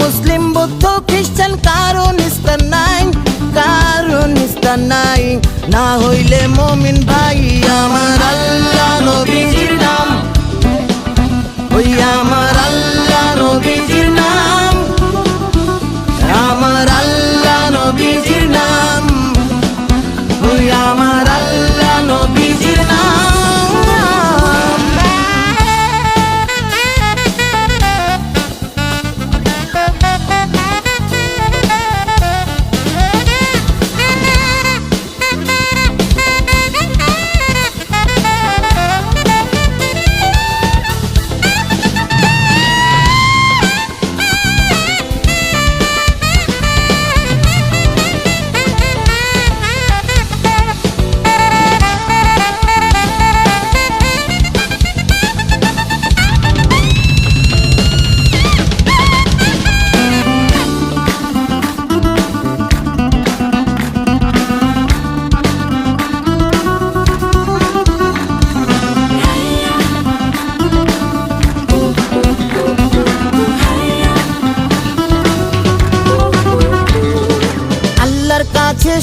মুসলিম বৌদ্ধ খ্রিস্টান কারণ ইস্তার নাই না হইলে মুমিন ভাই আমার আল্লাহ নবীজির নাম ওই আমার আল্লাহ নবীজির নাম আমার আল্লাহ নবীজির নাম ওই আমার আল্লাহ নবীজির নাম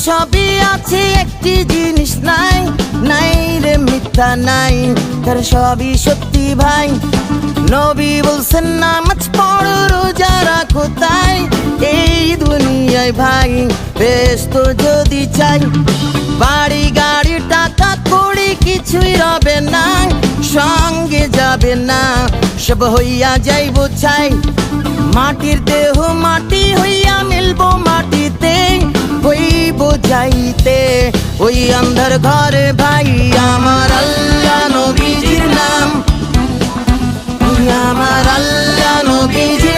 সবই আছে একটি জিনিস নাই রে মিথ্যা নাই তার সবই সত্যি ভাই নবী বলছেন নামাজ পড়ো রোজা রাখো তাই এই দুনিয়ায় ভাই বেশ তো যদি চাই বাড়ি গাড়ি টাকা কড়ি কিছুই রবে না সঙ্গে যাবে না সব হইয়া যাইব ছাই মাটির দেহ মাটি হইয়া মিলবো মাটিতে হইব যাইতে ওই অন্ধের ঘরে ভাই আমার আল্লাহ নবীজির নাম আমার আল্লাহ নবীজির